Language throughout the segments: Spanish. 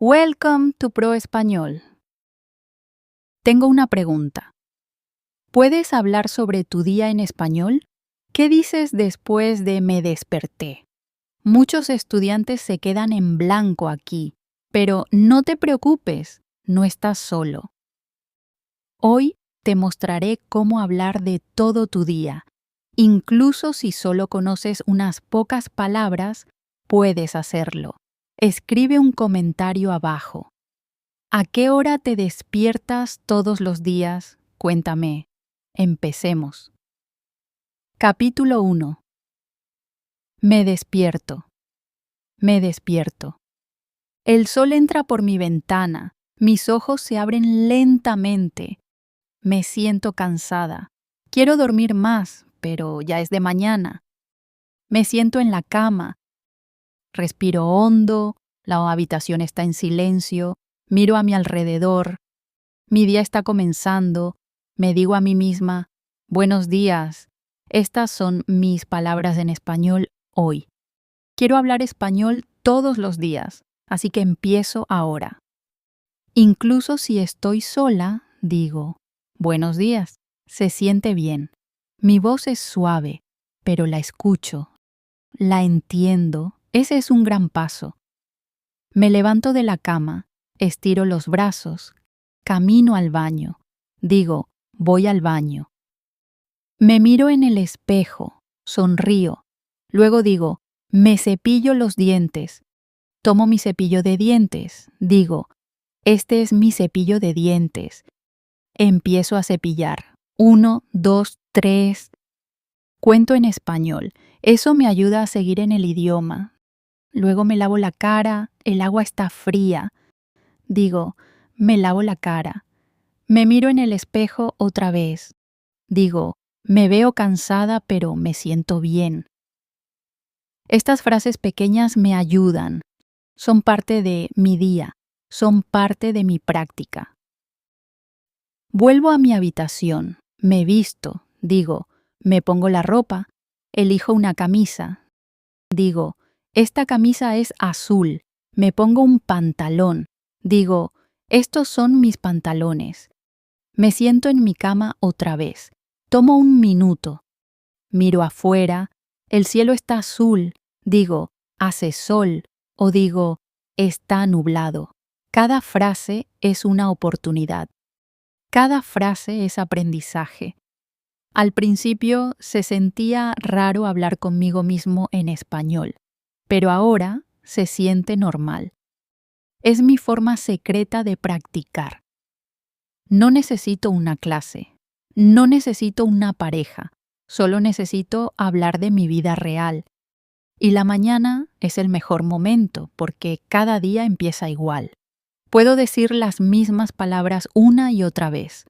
Welcome to Pro Español. Tengo una pregunta. ¿Puedes hablar sobre tu día en español? ¿Qué dices después de me desperté? Muchos estudiantes se quedan en blanco aquí, pero no te preocupes, no estás solo. Hoy te mostraré cómo hablar de todo tu día. Incluso si solo conoces unas pocas palabras, puedes hacerlo. Escribe un comentario abajo. ¿A qué hora te despiertas todos los días? Cuéntame. Empecemos. Capítulo 1. Me despierto. Me despierto. El sol entra por mi ventana. Mis ojos se abren lentamente. Me siento cansada. Quiero dormir más, pero ya es de mañana. Me siento en la cama. Respiro hondo. La habitación está en silencio. Miro a mi alrededor. Mi día está comenzando. Me digo a mí misma, buenos días. Estas son mis palabras en español hoy. Quiero hablar español todos los días, así que empiezo ahora. Incluso si estoy sola, digo, buenos días. Se siente bien. Mi voz es suave, pero la escucho. La entiendo. Ese es un gran paso. Me levanto de la cama, estiro los brazos, camino al baño. Digo, voy al baño. Me miro en el espejo, sonrío. Luego digo, me cepillo los dientes. Tomo mi cepillo de dientes. Digo, este es mi cepillo de dientes. Empiezo a cepillar. 1, 2, 3. Cuento en español. Eso me ayuda a seguir en el idioma. Luego me lavo la cara. El agua está fría. Digo, me lavo la cara. Me miro en el espejo otra vez. Digo, me veo cansada, pero me siento bien. Estas frases pequeñas me ayudan. Son parte de mi día. Son parte de mi práctica. Vuelvo a mi habitación. Me visto. Digo, me pongo la ropa. Elijo una camisa. Digo, esta camisa es azul. Me pongo un pantalón. Digo, estos son mis pantalones. Me siento en mi cama otra vez. Tomo un minuto. Miro afuera. El cielo está azul. Digo, hace sol. O digo, está nublado. Cada frase es una oportunidad. Cada frase es aprendizaje. Al principio se sentía raro hablar conmigo mismo en español, pero ahora se siente normal. Es mi forma secreta de practicar. No necesito una clase, no necesito una pareja, solo necesito hablar de mi vida real. Y la mañana es el mejor momento porque cada día empieza igual. Puedo decir las mismas palabras una y otra vez.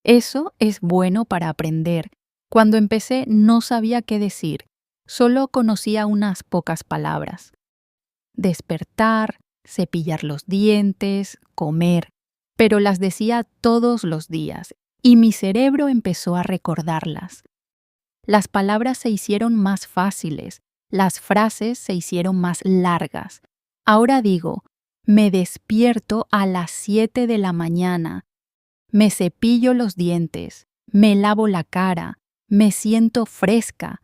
Eso es bueno para aprender. Cuando empecé no sabía qué decir, solo conocía unas pocas palabras. Despertar, cepillar los dientes, comer, pero las decía todos los días y mi cerebro empezó a recordarlas. Las palabras se hicieron más fáciles, las frases se hicieron más largas. Ahora digo, me despierto a las 7 de la mañana, me cepillo los dientes, me lavo la cara, me siento fresca.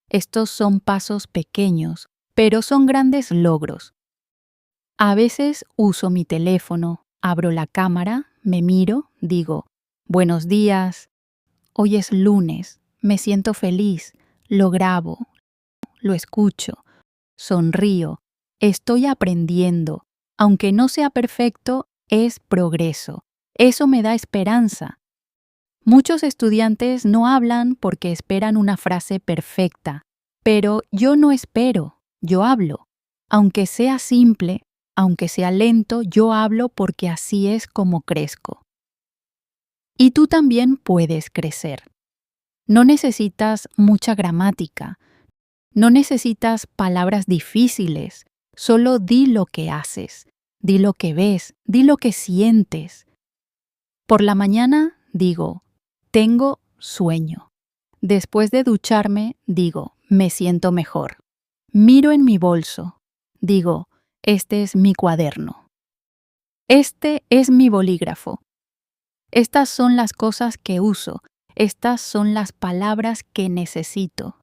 Estos son pasos pequeños, pero son grandes logros. A veces uso mi teléfono, abro la cámara, me miro, digo, buenos días, hoy es lunes, me siento feliz, lo grabo, lo escucho, sonrío, estoy aprendiendo, aunque no sea perfecto, es progreso. Eso me da esperanza. Muchos estudiantes no hablan porque esperan una frase perfecta, pero yo no espero, yo hablo. Aunque sea simple, aunque sea lento, yo hablo porque así es como crezco. Y tú también puedes crecer. No necesitas mucha gramática, no necesitas palabras difíciles, solo di lo que haces, di lo que ves, di lo que sientes. Por la mañana digo, tengo sueño. Después de ducharme, digo, me siento mejor. Miro en mi bolso. Digo, este es mi cuaderno. Este es mi bolígrafo. Estas son las cosas que uso. Estas son las palabras que necesito.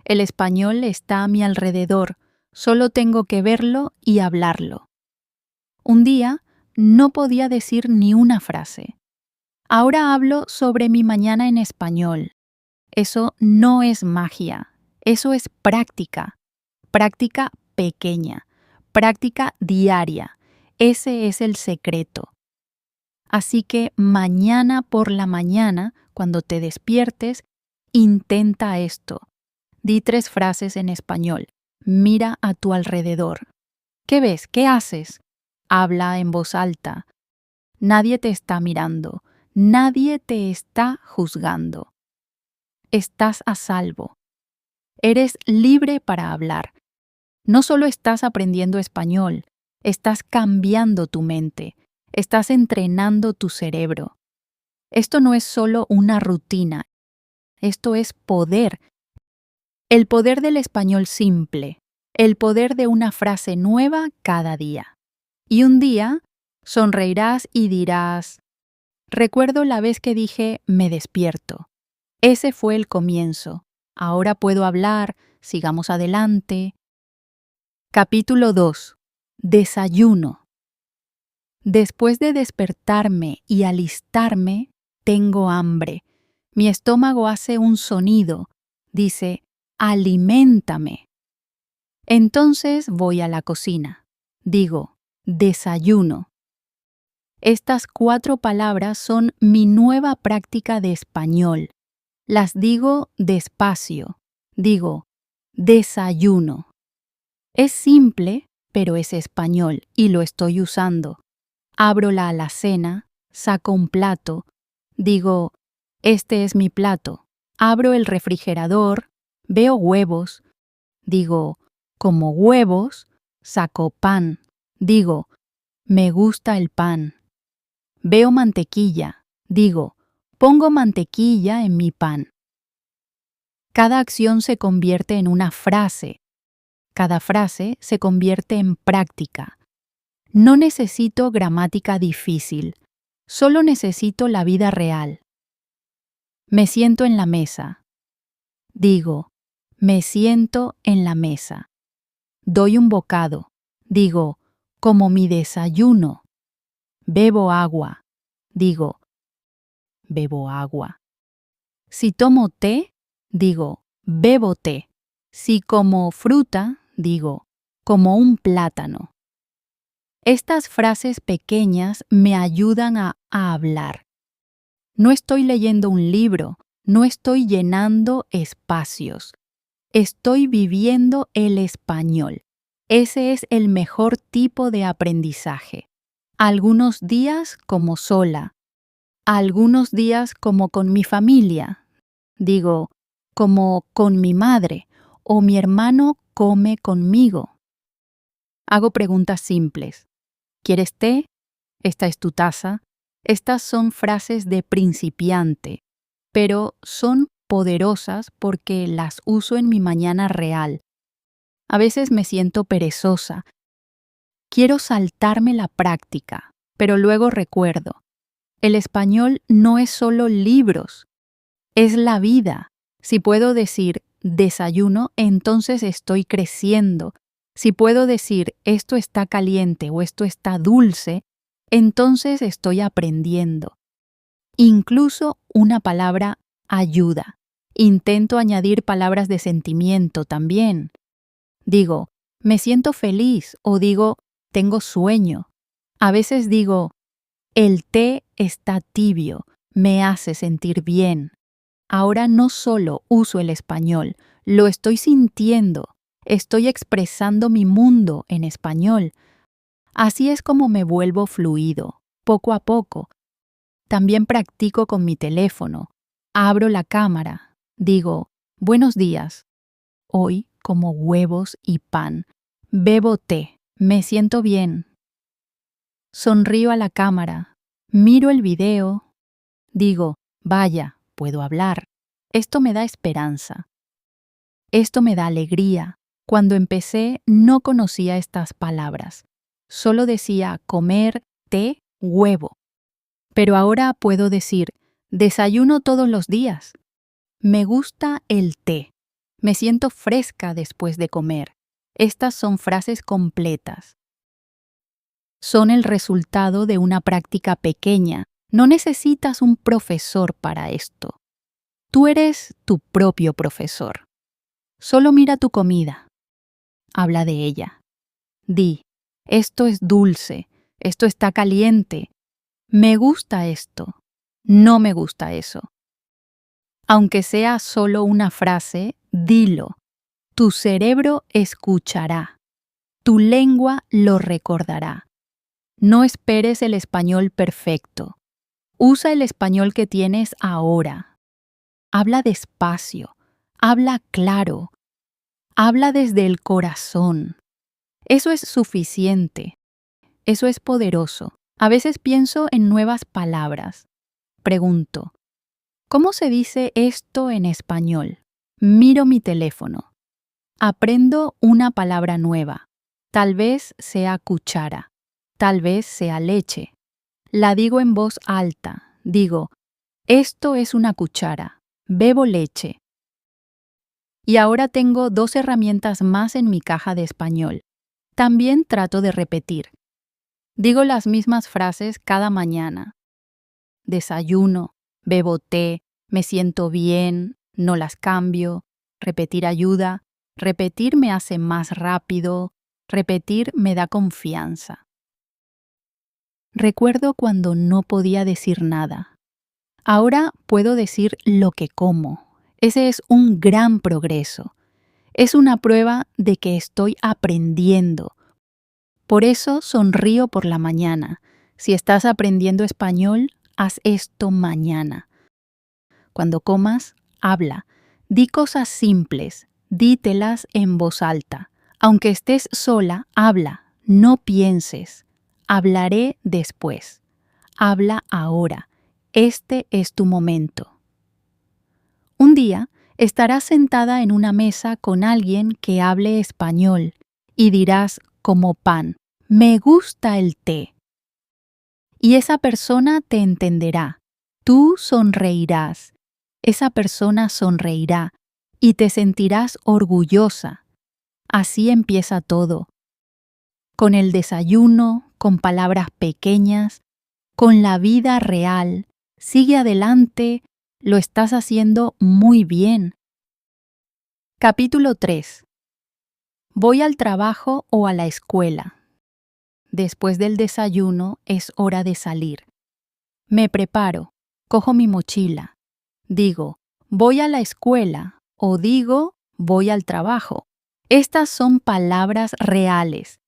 El español está a mi alrededor. Solo tengo que verlo y hablarlo. Un día no podía decir ni una frase. Ahora hablo sobre mi mañana en español. Eso no es magia. Eso es práctica. Práctica pequeña. Práctica diaria. Ese es el secreto. Así que mañana por la mañana, cuando te despiertes, intenta esto. Di 3 frases en español. Mira a tu alrededor. ¿Qué ves? ¿Qué haces? Habla en voz alta. Nadie te está mirando. Nadie te está juzgando. Estás a salvo. Eres libre para hablar. No solo estás aprendiendo español, estás cambiando tu mente. Estás entrenando tu cerebro. Esto no es solo una rutina. Esto es poder. El poder del español simple. El poder de una frase nueva cada día. Y un día sonreirás y dirás, recuerdo la vez que dije me despierto. Ese fue el comienzo. Ahora puedo hablar, sigamos adelante. Capítulo 2. Desayuno. Después de despertarme y alistarme, tengo hambre. Mi estómago hace un sonido. Dice, aliméntame. Entonces voy a la cocina. Digo, desayuno. Estas 4 palabras son mi nueva práctica de español. Las digo despacio. Digo, desayuno. Es simple, pero es español y lo estoy usando. Abro la alacena, saco un plato, digo, este es mi plato. Abro el refrigerador, veo huevos, digo, como huevos, saco pan, digo, me gusta el pan. Veo mantequilla, digo, pongo mantequilla en mi pan. Cada acción se convierte en una frase. Cada frase se convierte en práctica. No necesito gramática difícil, solo necesito la vida real. Me siento en la mesa. Digo, me siento en la mesa. Doy un bocado. Digo, como mi desayuno. Bebo agua. Digo, bebo agua. Si tomo té, digo, bebo té. Si como fruta, digo, como un plátano. Estas frases pequeñas me ayudan a hablar. No estoy leyendo un libro, no estoy llenando espacios. Estoy viviendo el español. Ese es el mejor tipo de aprendizaje. Algunos días como sola, algunos días como con mi familia, digo, como con mi madre o mi hermano come conmigo. Hago preguntas simples. ¿Quieres té? Esta es tu taza. Estas son frases de principiante, pero son poderosas porque las uso en mi mañana real. A veces me siento perezosa. Quiero saltarme la práctica, pero luego recuerdo. El español no es solo libros, es la vida. Si puedo decir desayuno, entonces estoy creciendo. Si puedo decir esto está caliente o esto está dulce, entonces estoy aprendiendo. Incluso una palabra ayuda. Intento añadir palabras de sentimiento también. Digo, me siento feliz o digo, tengo sueño. A veces digo, el té está tibio, me hace sentir bien. Ahora no solo uso el español, lo estoy sintiendo. Estoy expresando mi mundo en español. Así es como me vuelvo fluido, poco a poco. También practico con mi teléfono. Abro la cámara. Digo, buenos días. Hoy como huevos y pan. Bebo té. Me siento bien. Sonrío a la cámara. Miro el video. Digo, vaya, puedo hablar. Esto me da esperanza. Esto me da alegría. Cuando empecé no conocía estas palabras. Solo decía comer, té, huevo. Pero ahora puedo decir, desayuno todos los días. Me gusta el té. Me siento fresca después de comer. Estas son frases completas. Son el resultado de una práctica pequeña. No necesitas un profesor para esto. Tú eres tu propio profesor. Solo mira tu comida. Habla de ella. Di, esto es dulce, esto está caliente. Me gusta esto. No me gusta eso. Aunque sea solo una frase, dilo. Tu cerebro escuchará. Tu lengua lo recordará. No esperes el español perfecto. Usa el español que tienes ahora. Habla despacio. Habla claro. Habla desde el corazón. Eso es suficiente. Eso es poderoso. A veces pienso en nuevas palabras. Pregunto, ¿cómo se dice esto en español? Miro mi teléfono. Aprendo una palabra nueva. Tal vez sea cuchara. Tal vez sea leche. La digo en voz alta. Digo, esto es una cuchara. Bebo leche. Y ahora tengo 2 herramientas más en mi caja de español. También trato de repetir. Digo las mismas frases cada mañana. Desayuno, bebo té, me siento bien, no las cambio. Repetir ayuda. Repetir me hace más rápido. Repetir me da confianza. Recuerdo cuando no podía decir nada. Ahora puedo decir lo que como. Ese es un gran progreso. Es una prueba de que estoy aprendiendo. Por eso sonrío por la mañana. Si estás aprendiendo español, haz esto mañana. Cuando comas, habla. Di cosas simples. Dítelas en voz alta. Aunque estés sola, habla. No pienses. Hablaré después. Habla ahora. Este es tu momento. Un día estarás sentada en una mesa con alguien que hable español y dirás como Pan, me gusta el té. Y esa persona te entenderá. Tú sonreirás. Esa persona sonreirá y te sentirás orgullosa. Así empieza todo. Con el desayuno, con palabras pequeñas, con la vida real. Sigue adelante, lo estás haciendo muy bien. Capítulo 3. ¿Voy al trabajo o a la escuela? Después del desayuno es hora de salir. Me preparo, cojo mi mochila. Digo, voy a la escuela o digo, voy al trabajo. Estas son palabras reales.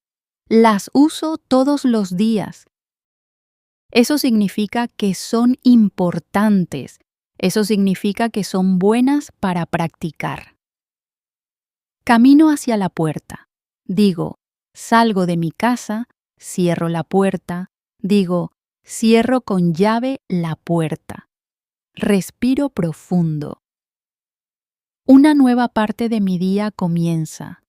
Las uso todos los días. Eso significa que son importantes. Eso significa que son buenas para practicar. Camino hacia la puerta. Digo, salgo de mi casa, cierro la puerta. Digo, cierro con llave la puerta. Respiro profundo. Una nueva parte de mi día comienza.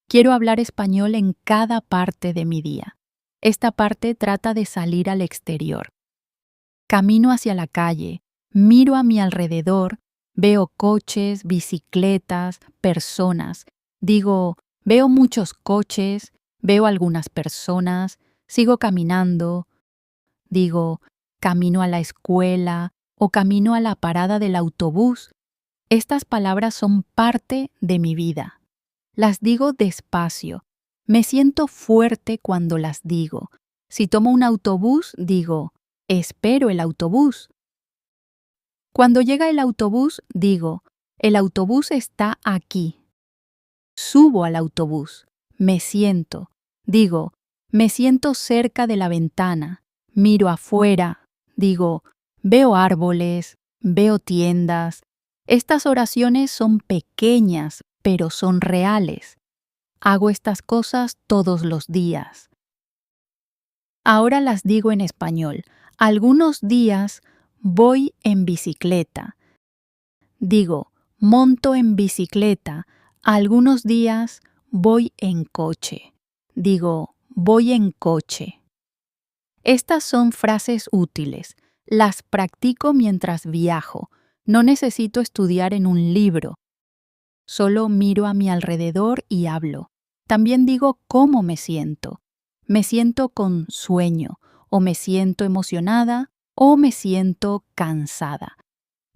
Quiero hablar español en cada parte de mi día. Esta parte trata de salir al exterior. Camino hacia la calle, miro a mi alrededor, veo coches, bicicletas, personas. Digo, veo muchos coches, veo algunas personas, sigo caminando. Digo, camino a la escuela o camino a la parada del autobús. Estas palabras son parte de mi vida. Las digo despacio. Me siento fuerte cuando las digo. Si tomo un autobús, digo, espero el autobús. Cuando llega el autobús, digo, el autobús está aquí. Subo al autobús. Me siento. Digo, me siento cerca de la ventana. Miro afuera. Digo, veo árboles, veo tiendas. Estas oraciones son pequeñas, pero son reales. Hago estas cosas todos los días. Ahora las digo en español. Algunos días voy en bicicleta. Digo, monto en bicicleta. Algunos días voy en coche. Digo, voy en coche. Estas son frases útiles. Las practico mientras viajo. No necesito estudiar en un libro. Solo miro a mi alrededor y hablo. También digo cómo me siento. Me siento con sueño, o me siento emocionada, o me siento cansada.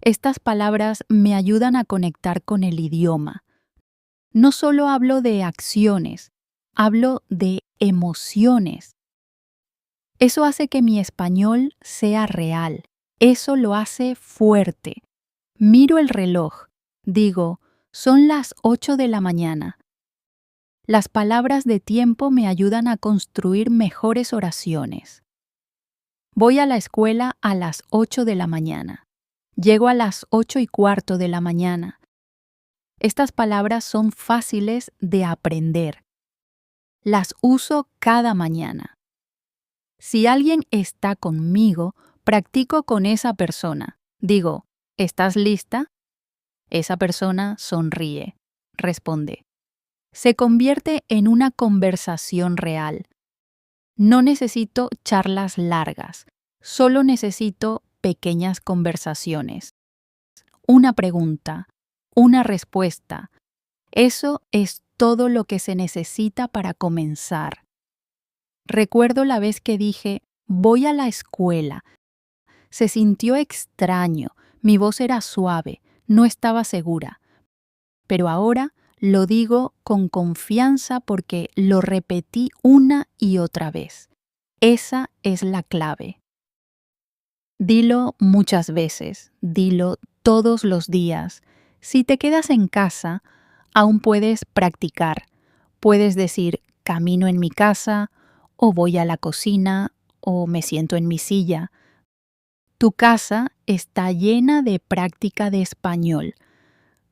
Estas palabras me ayudan a conectar con el idioma. No solo hablo de acciones, hablo de emociones. Eso hace que mi español sea real. Eso lo hace fuerte. Miro el reloj. Digo, son las 8 de la mañana. Las palabras de tiempo me ayudan a construir mejores oraciones. Voy a la escuela a las 8 de la mañana. Llego a las 8:15 de la mañana. Estas palabras son fáciles de aprender. Las uso cada mañana. Si alguien está conmigo, practico con esa persona. Digo, ¿estás lista? Esa persona sonríe, responde. Se convierte en una conversación real. No necesito charlas largas, solo necesito pequeñas conversaciones. Una pregunta, una respuesta. Eso es todo lo que se necesita para comenzar. Recuerdo la vez que dije, voy a la escuela. Se sintió extraño, mi voz era suave, no estaba segura. Pero ahora lo digo con confianza porque lo repetí una y otra vez. Esa es la clave. Dilo muchas veces, dilo todos los días. Si te quedas en casa, aún puedes practicar. Puedes decir, camino en mi casa, o voy a la cocina, o me siento en mi silla. Tu casa está llena de práctica de español.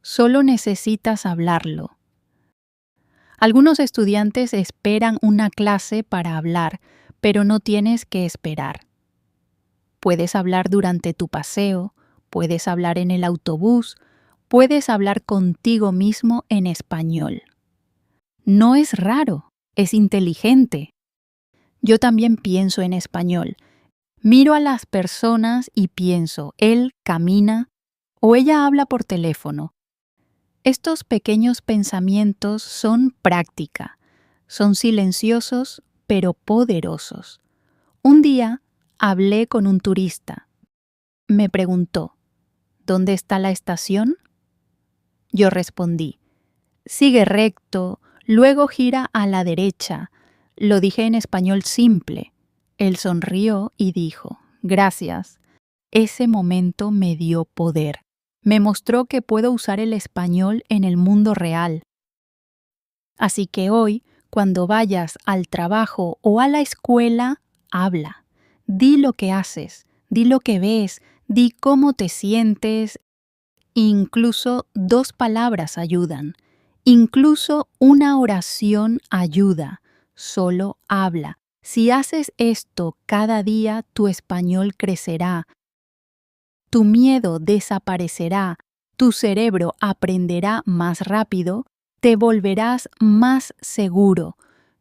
Solo necesitas hablarlo. Algunos estudiantes esperan una clase para hablar, pero no tienes que esperar. Puedes hablar durante tu paseo, puedes hablar en el autobús, puedes hablar contigo mismo en español. No es raro, es inteligente. Yo también pienso en español. Miro a las personas y pienso, él camina o ella habla por teléfono. Estos pequeños pensamientos son práctica, son silenciosos pero poderosos. Un día hablé con un turista. Me preguntó, ¿dónde está la estación? Yo respondí, sigue recto, luego gira a la derecha. Lo dije en español simple. Él sonrió y dijo, gracias. Ese momento me dio poder. Me mostró que puedo usar el español en el mundo real. Así que hoy, cuando vayas al trabajo o a la escuela, habla. Di lo que haces, di lo que ves, di cómo te sientes. Incluso 2 palabras ayudan. Incluso una oración ayuda. Solo habla. Si haces esto cada día, tu español crecerá. Tu miedo desaparecerá, tu cerebro aprenderá más rápido, te volverás más seguro.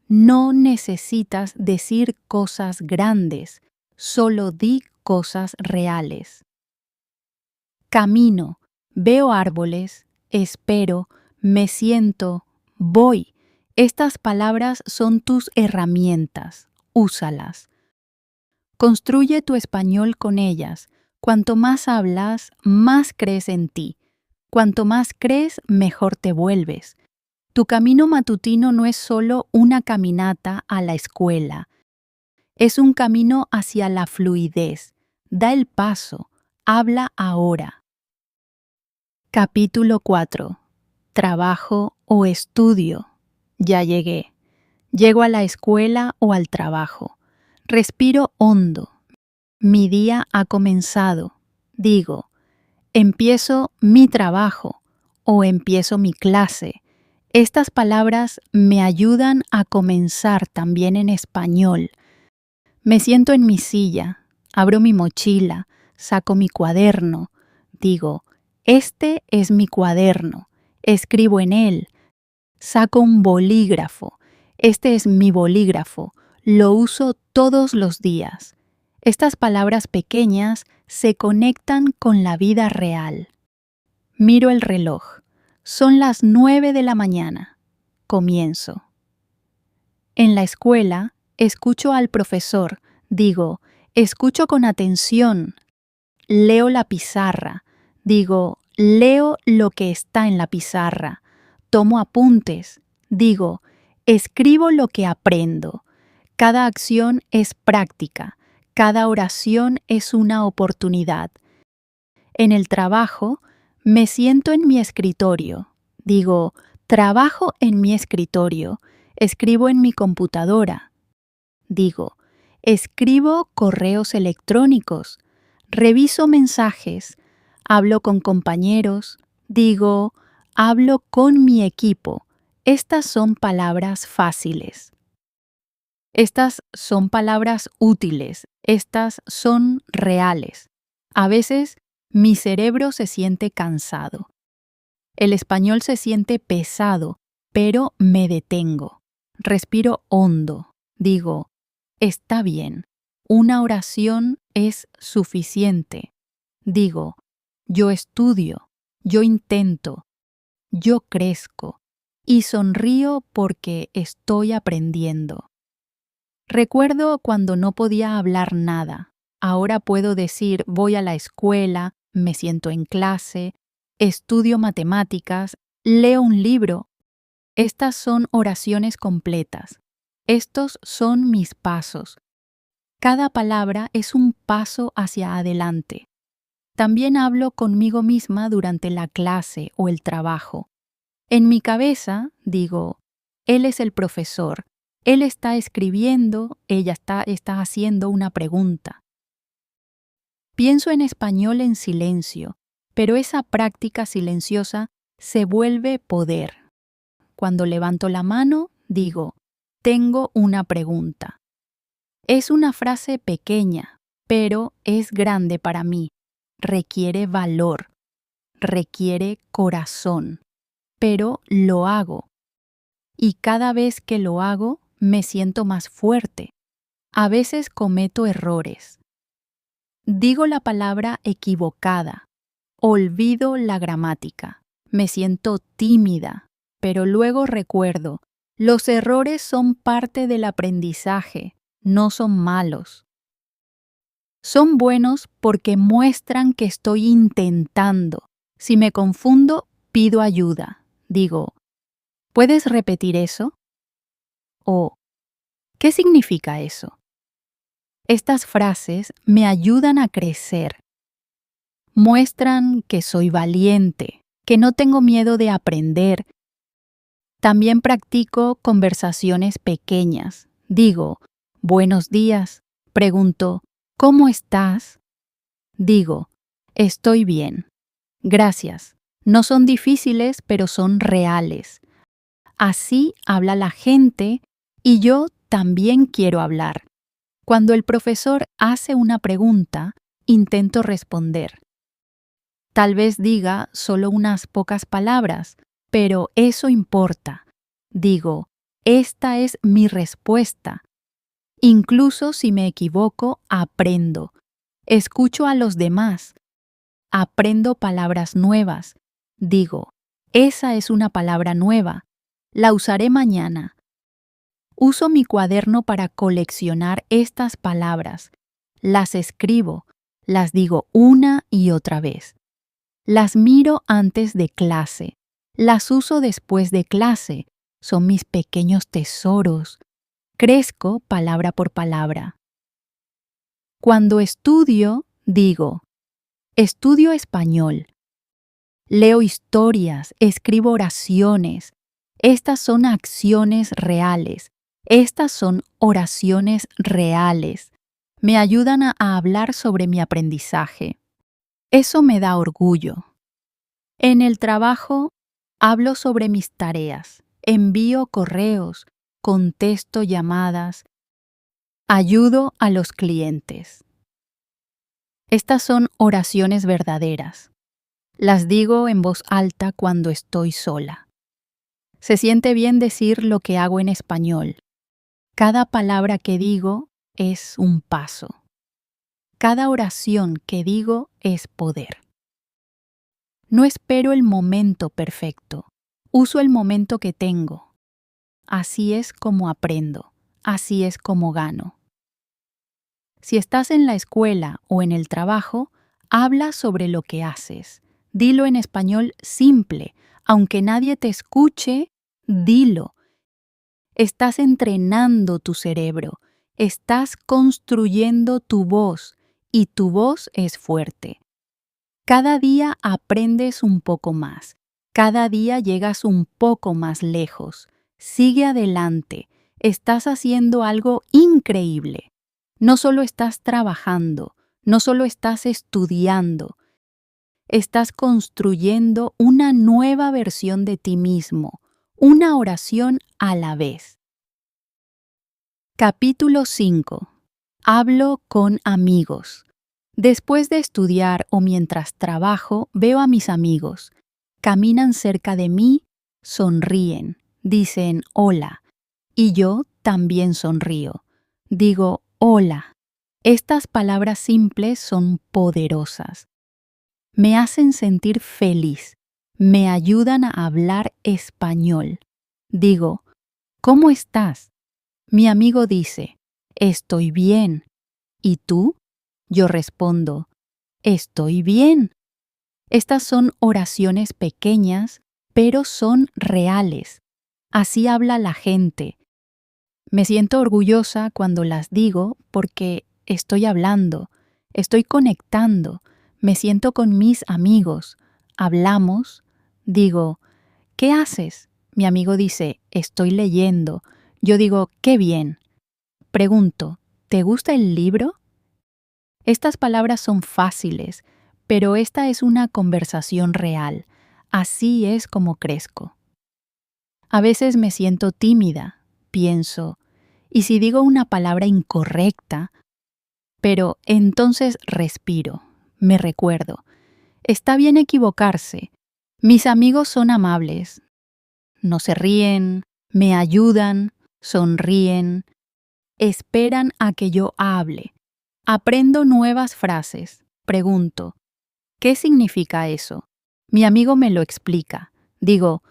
No necesitas decir cosas grandes, solo di cosas reales. Camino, veo árboles, espero, me siento, voy. Estas palabras son tus herramientas, úsalas. Construye tu español con ellas. Cuanto más hablas, más crees en ti. Cuanto más crees, mejor te vuelves. Tu camino matutino no es solo una caminata a la escuela. Es un camino hacia la fluidez. Da el paso. Habla ahora. Capítulo 4. Trabajo o estudio. Ya llegué. Llego a la escuela o al trabajo. Respiro hondo. Mi día ha comenzado. Digo, empiezo mi trabajo o empiezo mi clase. Estas palabras me ayudan a comenzar también en español. Me siento en mi silla, abro mi mochila, saco mi cuaderno. Digo, este es mi cuaderno. Escribo en él. Saco un bolígrafo. Este es mi bolígrafo. Lo uso todos los días. Estas palabras pequeñas se conectan con la vida real. Miro el reloj. Son las 9 de la mañana. Comienzo. En la escuela, escucho al profesor. Digo, escucho con atención. Leo la pizarra. Digo, leo lo que está en la pizarra. Tomo apuntes. Digo, escribo lo que aprendo. Cada acción es práctica. Cada oración es una oportunidad. En el trabajo, me siento en mi escritorio. Digo, trabajo en mi escritorio. Escribo en mi computadora. Digo, escribo correos electrónicos. Reviso mensajes. Hablo con compañeros. Digo, hablo con mi equipo. Estas son palabras fáciles. Estas son palabras útiles. Estas son reales. A veces, mi cerebro se siente cansado. El español se siente pesado, pero me detengo. Respiro hondo. Digo, está bien. Una oración es suficiente. Digo, yo estudio, yo intento, yo crezco y sonrío porque estoy aprendiendo. Recuerdo cuando no podía hablar nada. Ahora puedo decir voy a la escuela, me siento en clase, estudio matemáticas, leo un libro. Estas son oraciones completas. Estos son mis pasos. Cada palabra es un paso hacia adelante. También hablo conmigo misma durante la clase o el trabajo. En mi cabeza digo, él es el profesor. Él está escribiendo, ella está haciendo una pregunta. Pienso en español en silencio, pero esa práctica silenciosa se vuelve poder. Cuando levanto la mano, digo, tengo una pregunta. Es una frase pequeña, pero es grande para mí. Requiere valor, requiere corazón, pero lo hago. Y cada vez que lo hago, me siento más fuerte. A veces cometo errores. Digo la palabra equivocada. Olvido la gramática. Me siento tímida, pero luego recuerdo, los errores son parte del aprendizaje, no son malos. Son buenos porque muestran que estoy intentando. Si me confundo, pido ayuda. Digo, ¿puedes repetir eso? O, ¿qué significa eso? Estas frases me ayudan a crecer. Muestran que soy valiente, que no tengo miedo de aprender. También practico conversaciones pequeñas. Digo, buenos días. Pregunto, ¿cómo estás? Digo, estoy bien. Gracias. No son difíciles, pero son reales. Así habla la gente y yo también quiero hablar. Cuando el profesor hace una pregunta, intento responder. Tal vez diga solo unas pocas palabras, pero eso importa. Digo, esta es mi respuesta. Incluso si me equivoco, aprendo. Escucho a los demás. Aprendo palabras nuevas. Digo, esa es una palabra nueva. La usaré mañana. Uso mi cuaderno para coleccionar estas palabras. Las escribo, las digo una y otra vez. Las miro antes de clase. Las uso después de clase. Son mis pequeños tesoros. Crezco palabra por palabra. Cuando estudio, digo, estudio español. Leo historias, escribo oraciones. Estas son acciones reales. Estas son oraciones reales. Me ayudan a hablar sobre mi aprendizaje. Eso me da orgullo. En el trabajo, hablo sobre mis tareas, envío correos, contesto llamadas, ayudo a los clientes. Estas son oraciones verdaderas. Las digo en voz alta cuando estoy sola. Se siente bien decir lo que hago en español. Cada palabra que digo es un paso. Cada oración que digo es poder. No espero el momento perfecto. Uso el momento que tengo. Así es como aprendo. Así es como gano. Si estás en la escuela o en el trabajo, habla sobre lo que haces. Dilo en español simple. Aunque nadie te escuche, dilo. Estás entrenando tu cerebro. Estás construyendo tu voz y tu voz es fuerte. Cada día aprendes un poco más. Cada día llegas un poco más lejos. Sigue adelante. Estás haciendo algo increíble. No solo estás trabajando, no solo estás estudiando, estás construyendo una nueva versión de ti mismo, una oración a la vez. Capítulo 5. Hablo con amigos. Después de estudiar o mientras trabajo, veo a mis amigos. Caminan cerca de mí, sonríen, dicen hola. Y yo también sonrío. Digo hola. Estas palabras simples son poderosas. Me hacen sentir feliz. Me ayudan a hablar español. Digo, ¿cómo estás? Mi amigo dice, estoy bien. ¿Y tú? Yo respondo, estoy bien. Estas son oraciones pequeñas, pero son reales. Así habla la gente. Me siento orgullosa cuando las digo porque estoy hablando, estoy conectando, me siento con mis amigos, hablamos, digo, ¿qué haces? Mi amigo dice, estoy leyendo. Yo digo, qué bien. Pregunto, ¿te gusta el libro? Estas palabras son fáciles, pero esta es una conversación real. Así es como crezco. A veces me siento tímida, pienso, ¿y si digo una palabra incorrecta? Pero entonces respiro, me recuerdo. Está bien equivocarse. Mis amigos son amables. No se ríen, me ayudan, sonríen, esperan a que yo hable. Aprendo nuevas frases. Pregunto, ¿qué significa eso? Mi amigo me lo explica. Digo,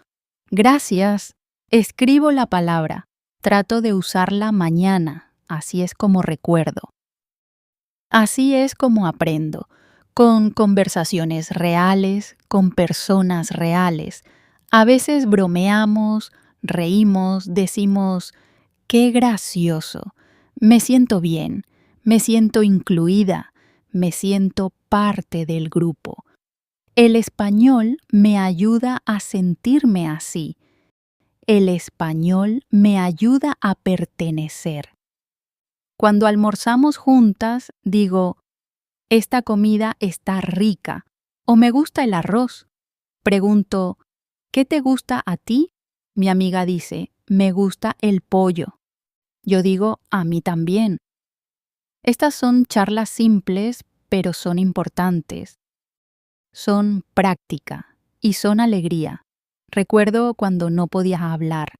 gracias. Escribo la palabra. Trato de usarla mañana. Así es como recuerdo. Así es como aprendo. Con conversaciones reales, con personas reales. A veces bromeamos, reímos, decimos, qué gracioso. Me siento bien, me siento incluida, me siento parte del grupo. El español me ayuda a sentirme así. El español me ayuda a pertenecer. Cuando almorzamos juntas, digo, esta comida está rica o me gusta el arroz. Pregunto, ¿qué te gusta a ti? Mi amiga dice, me gusta el pollo. Yo digo, a mí también. Estas son charlas simples, pero son importantes. Son práctica y son alegría. Recuerdo cuando no podía hablar.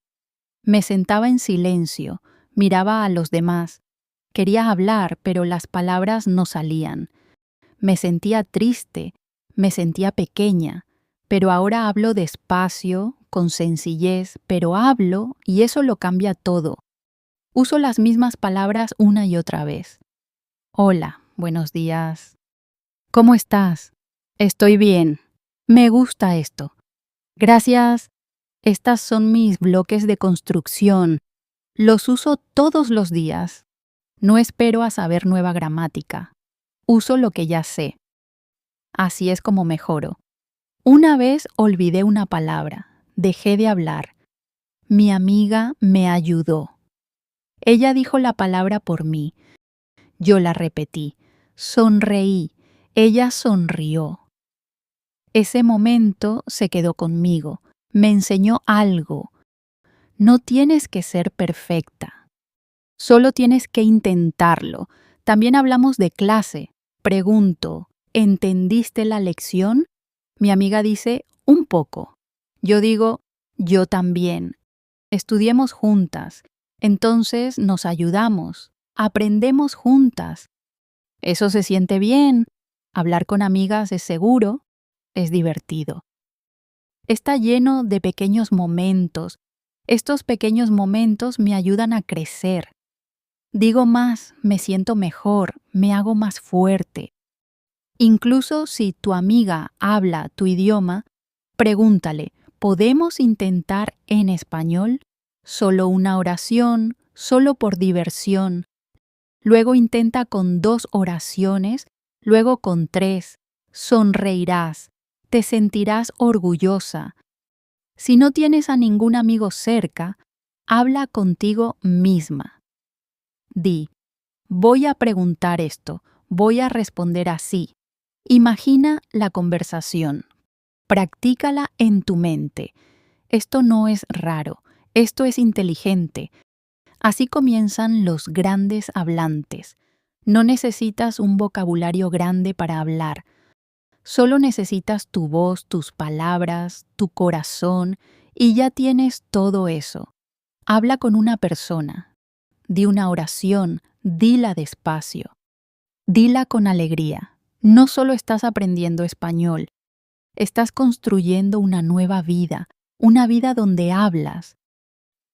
Me sentaba en silencio, miraba a los demás. Quería hablar, pero las palabras no salían. Me sentía triste, me sentía pequeña, pero ahora hablo despacio, con sencillez, pero hablo y eso lo cambia todo. Uso las mismas palabras una y otra vez. Hola, buenos días. ¿Cómo estás? Estoy bien. Me gusta esto. Gracias. Estas son mis bloques de construcción. Los uso todos los días. No espero a saber nueva gramática. Uso lo que ya sé. Así es como mejoro. Una vez olvidé una palabra. Dejé de hablar. Mi amiga me ayudó. Ella dijo la palabra por mí. Yo la repetí. Sonreí. Ella sonrió. Ese momento se quedó conmigo. Me enseñó algo. No tienes que ser perfecta. Solo tienes que intentarlo. También hablamos de clase. Pregunto, ¿entendiste la lección? Mi amiga dice, un poco. Yo digo, yo también. Estudiemos juntas. Entonces nos ayudamos, aprendemos juntas. Eso se siente bien. Hablar con amigas es seguro, es divertido. Está lleno de pequeños momentos. Estos pequeños momentos me ayudan a crecer. Digo más, me siento mejor, me hago más fuerte. Incluso si tu amiga habla tu idioma, pregúntale, ¿podemos intentar en español? Solo una oración, solo por diversión. Luego intenta con 2 oraciones, luego con 3. Sonreirás, te sentirás orgullosa. Si no tienes a ningún amigo cerca, habla contigo misma. Di, voy a preguntar esto, voy a responder así. Imagina la conversación. Practícala en tu mente. Esto no es raro, esto es inteligente. Así comienzan los grandes hablantes. No necesitas un vocabulario grande para hablar. Solo necesitas tu voz, tus palabras, tu corazón, y ya tienes todo eso. Habla con una persona. Di una oración, dila despacio. Dila con alegría. No solo estás aprendiendo español, estás construyendo una nueva vida, una vida donde hablas,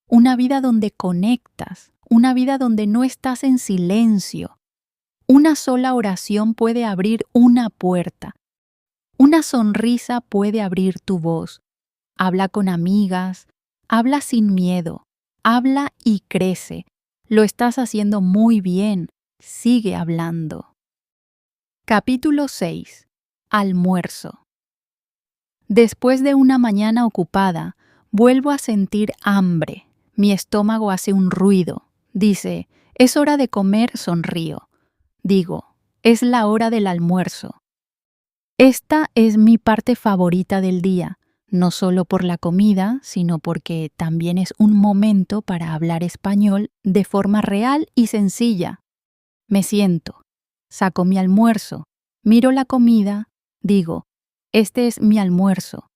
una vida donde conectas, una vida donde no estás en silencio. Una sola oración puede abrir una puerta. Una sonrisa puede abrir tu voz. Habla con amigas, habla sin miedo, habla y crece. Lo estás haciendo muy bien. Sigue hablando. Capítulo 6. Almuerzo. Después de una mañana ocupada, vuelvo a sentir hambre. Mi estómago hace un ruido. Dice, es hora de comer, sonrío. Digo, es la hora del almuerzo. Esta es mi parte favorita del día, no solo por la comida, sino porque también es un momento para hablar español de forma real y sencilla. Me siento, saco mi almuerzo, miro la comida, digo, este es mi almuerzo.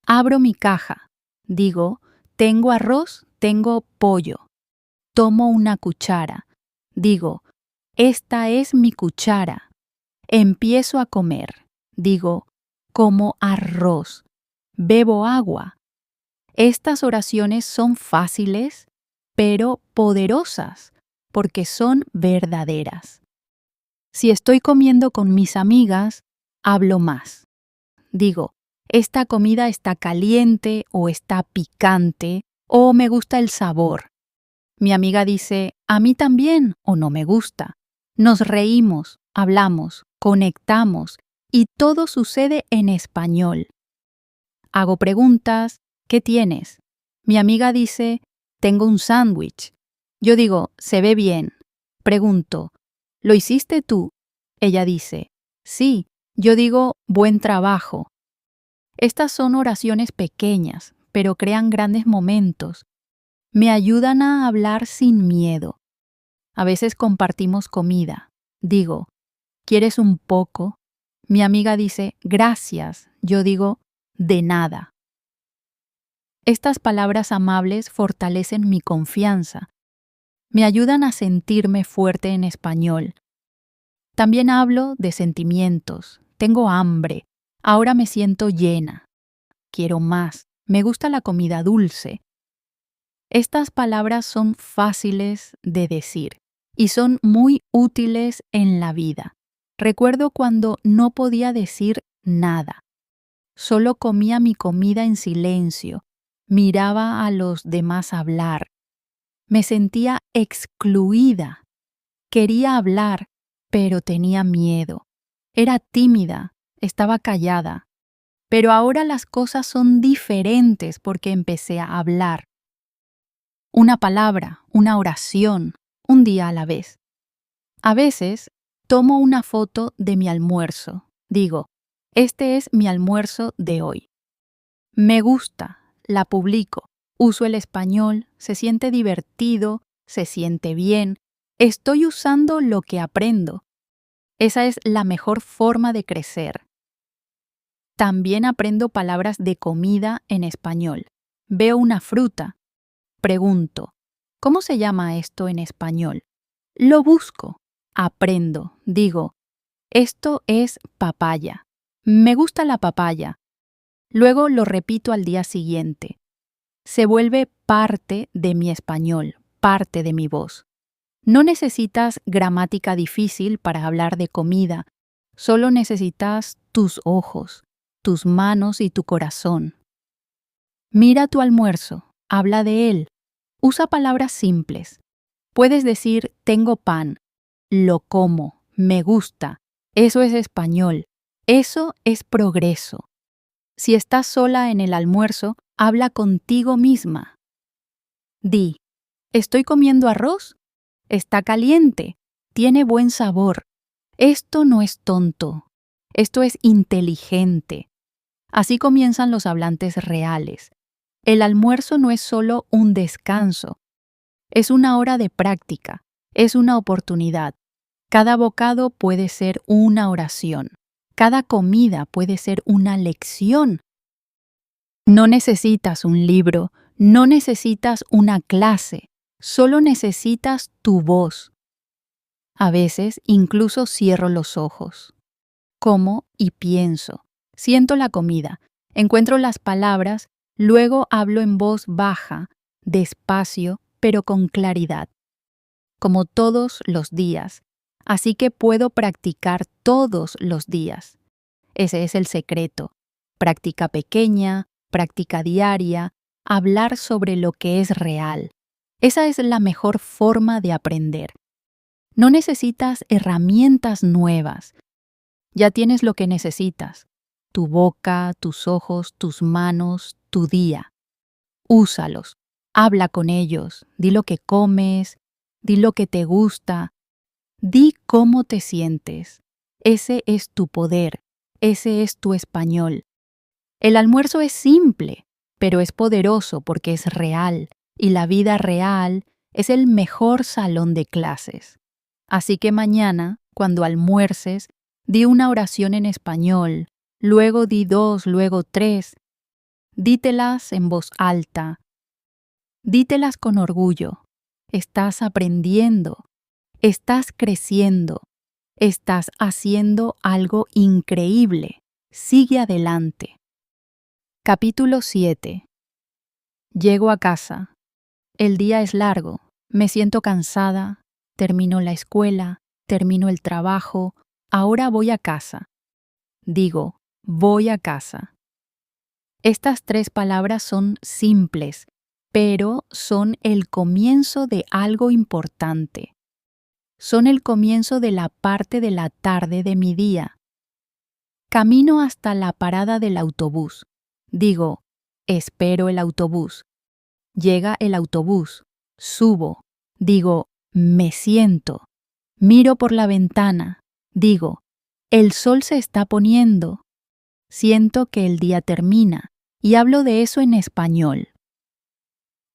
Abro mi caja, digo, tengo arroz, tengo pollo. Tomo una cuchara, digo, esta es mi cuchara. Empiezo a comer, digo, como arroz. Bebo agua. Estas oraciones son fáciles, pero poderosas, porque son verdaderas. Si estoy comiendo con mis amigas, hablo más. Digo, esta comida está caliente o está picante o me gusta el sabor. Mi amiga dice, a mí también o no me gusta. Nos reímos, hablamos, conectamos y todo sucede en español. Hago preguntas, ¿qué tienes? Mi amiga dice, tengo un sándwich. Yo digo, se ve bien. Pregunto, ¿lo hiciste tú? Ella dice, sí. Yo digo, buen trabajo. Estas son oraciones pequeñas, pero crean grandes momentos. Me ayudan a hablar sin miedo. A veces compartimos comida. Digo, ¿quieres un poco? Mi amiga dice, gracias. Yo digo, de nada. Estas palabras amables fortalecen mi confianza. Me ayudan a sentirme fuerte en español. También hablo de sentimientos. Tengo hambre. Ahora me siento llena. Quiero más. Me gusta la comida dulce. Estas palabras son fáciles de decir y son muy útiles en la vida. Recuerdo cuando no podía decir nada. Solo comía mi comida en silencio, miraba a los demás hablar. Me sentía excluida. Quería hablar, pero tenía miedo. Era tímida, estaba callada. Pero ahora las cosas son diferentes porque empecé a hablar. Una palabra, una oración, un día a la vez. A veces tomo una foto de mi almuerzo. Digo, este es mi almuerzo de hoy. Me gusta, la publico, uso el español, se siente divertido, se siente bien, estoy usando lo que aprendo. Esa es la mejor forma de crecer. También aprendo palabras de comida en español. Veo una fruta. Pregunto, ¿Cómo se llama esto en español? Lo busco, aprendo, digo, esto es papaya. Me gusta la papaya. Luego lo repito al día siguiente. Se vuelve parte de mi español, parte de mi voz. No necesitas gramática difícil para hablar de comida, solo necesitas tus ojos, tus manos y tu corazón. Mira tu almuerzo, habla de él, usa palabras simples. Puedes decir tengo pan, lo como, me gusta, eso es español, eso es progreso. Si estás sola en el almuerzo, habla contigo misma. Di, ¿estoy comiendo arroz? Está caliente, tiene buen sabor. Esto no es tonto, esto es inteligente. Así comienzan los hablantes reales. El almuerzo no es solo un descanso, es una hora de práctica, es una oportunidad. Cada bocado puede ser una oración, cada comida puede ser una lección. No necesitas un libro, no necesitas una clase, solo necesitas tu voz. A veces incluso cierro los ojos. Como y pienso. Siento la comida, encuentro las palabras, luego hablo en voz baja, despacio, pero con claridad. Como todos los días. Así que puedo practicar todos los días. Ese es el secreto. Práctica pequeña, práctica diaria, hablar sobre lo que es real. Esa es la mejor forma de aprender. No necesitas herramientas nuevas. Ya tienes lo que necesitas. Tu boca, tus ojos, tus manos, tu día. Úsalos. Habla con ellos. Di lo que comes. Di lo que te gusta. Di cómo te sientes. Ese es tu poder. Ese es tu español. El almuerzo es simple, pero es poderoso porque es real, y la vida real es el mejor salón de clases. Así que mañana, cuando almuerces, di una oración en español, luego di 2, luego 3. Dítelas en voz alta. Dítelas con orgullo. Estás aprendiendo. Estás creciendo. Estás haciendo algo increíble. Sigue adelante. Capítulo 7. Llego a casa. El día es largo. Me siento cansada. Termino la escuela. Termino el trabajo. Ahora voy a casa. Digo, voy a casa. Estas 3 palabras son simples, pero son el comienzo de algo importante. Son el comienzo de la parte de la tarde de mi día. Camino hasta la parada del autobús. Digo, espero el autobús. Llega el autobús. Subo. Digo, me siento. Miro por la ventana. Digo, el sol se está poniendo. Siento que el día termina y hablo de eso en español.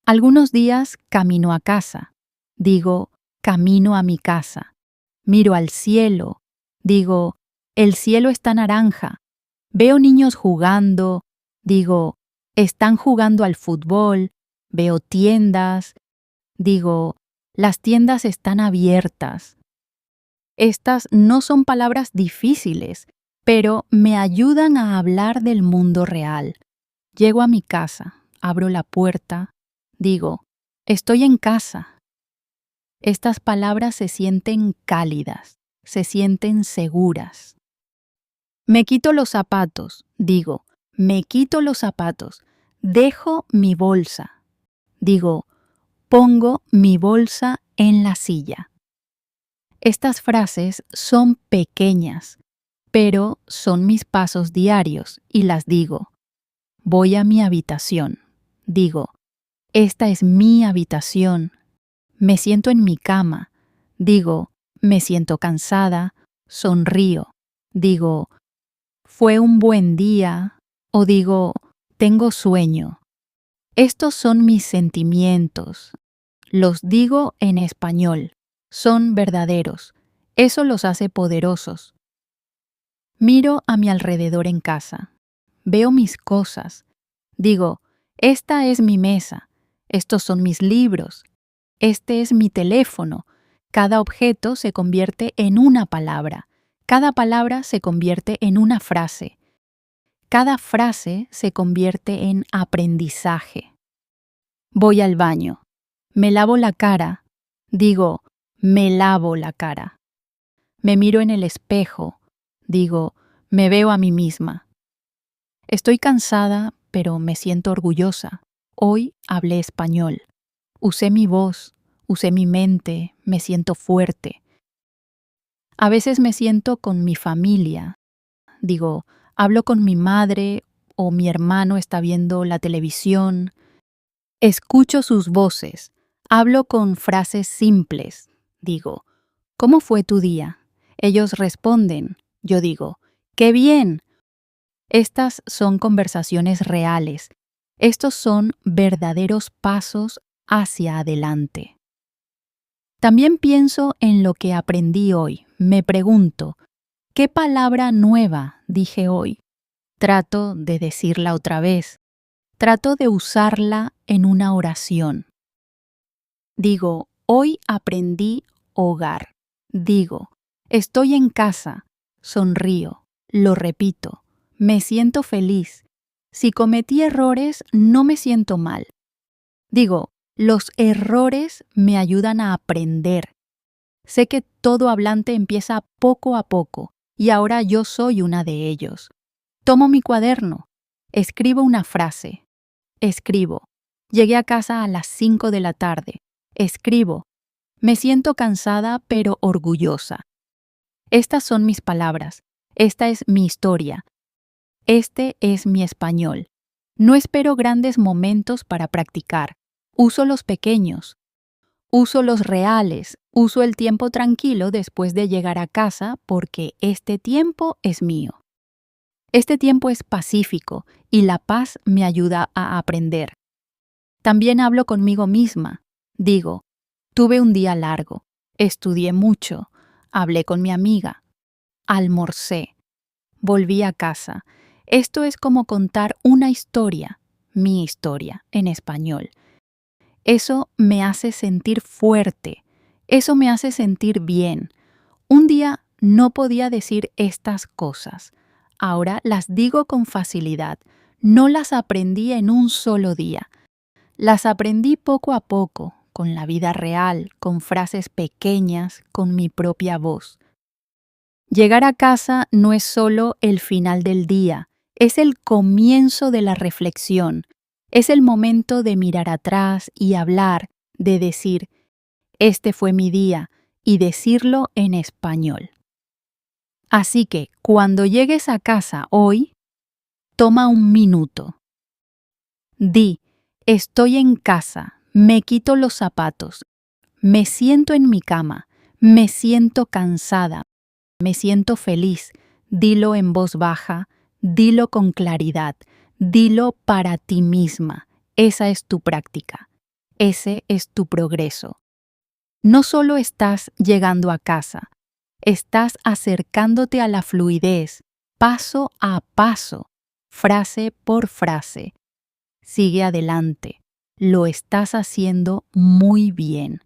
Algunos días camino a casa. Digo, camino a mi casa. Miro al cielo. Digo, el cielo está naranja. Veo niños jugando. Digo, están jugando al fútbol. Veo tiendas. Digo, las tiendas están abiertas. Estas no son palabras difíciles, pero me ayudan a hablar del mundo real. Llego a mi casa, abro la puerta, digo, estoy en casa. Estas palabras se sienten cálidas, se sienten seguras. Me quito los zapatos, digo, me quito los zapatos, dejo mi bolsa. Digo, pongo mi bolsa en la silla. Estas frases son pequeñas, pero son mis pasos diarios y las digo. Voy a mi habitación. Digo, esta es mi habitación. Me siento en mi cama. Digo, me siento cansada. Sonrío. Digo, fue un buen día. O digo, tengo sueño. Estos son mis sentimientos. Los digo en español. Son verdaderos. Eso los hace poderosos. Miro a mi alrededor en casa. Veo mis cosas. Digo, esta es mi mesa. Estos son mis libros. Este es mi teléfono. Cada objeto se convierte en una palabra. Cada palabra se convierte en una frase. Cada frase se convierte en aprendizaje. Voy al baño. Me lavo la cara. Digo, me lavo la cara. Me miro en el espejo. Digo, me veo a mí misma. Estoy cansada, pero me siento orgullosa. Hoy hablé español. Usé mi voz, usé mi mente, me siento fuerte. A veces me siento con mi familia. Digo, hablo con mi madre o mi hermano está viendo la televisión. Escucho sus voces. Hablo con frases simples. Digo, ¿cómo fue tu día? Ellos responden. Yo digo, ¡qué bien! Estas son conversaciones reales. Estos son verdaderos pasos hacia adelante. También pienso en lo que aprendí hoy. Me pregunto, ¿qué palabra nueva dije hoy? Trato de decirla otra vez. Trato de usarla en una oración. Digo, hoy aprendí hogar. Digo, estoy en casa. Sonrío. Lo repito. Me siento feliz. Si cometí errores, no me siento mal. Digo, los errores me ayudan a aprender. Sé que todo hablante empieza poco a poco y ahora yo soy una de ellos. Tomo mi cuaderno. Escribo una frase. Escribo. Llegué a casa a las 5 de la tarde. Escribo. Me siento cansada pero orgullosa. Estas son mis palabras. Esta es mi historia. Este es mi español. No espero grandes momentos para practicar. Uso los pequeños. Uso los reales. Uso el tiempo tranquilo después de llegar a casa porque este tiempo es mío. Este tiempo es pacífico y la paz me ayuda a aprender. También hablo conmigo misma. Digo, tuve un día largo, estudié mucho, hablé con mi amiga, almorcé, volví a casa. Esto es como contar una historia, mi historia, en español. Eso me hace sentir fuerte, eso me hace sentir bien. Un día no podía decir estas cosas. Ahora las digo con facilidad. No las aprendí en un solo día. Las aprendí poco a poco, con la vida real, con frases pequeñas, con mi propia voz. Llegar a casa no es solo el final del día, es el comienzo de la reflexión. Es el momento de mirar atrás y hablar, de decir, este fue mi día, y decirlo en español. Así que, cuando llegues a casa hoy, toma un minuto. Di, estoy en casa, me quito los zapatos, me siento en mi cama, me siento cansada, me siento feliz. Dilo en voz baja, dilo con claridad, dilo para ti misma. Esa es tu práctica, ese es tu progreso. No solo estás llegando a casa, estás acercándote a la fluidez, paso a paso, frase por frase. Sigue adelante. Lo estás haciendo muy bien.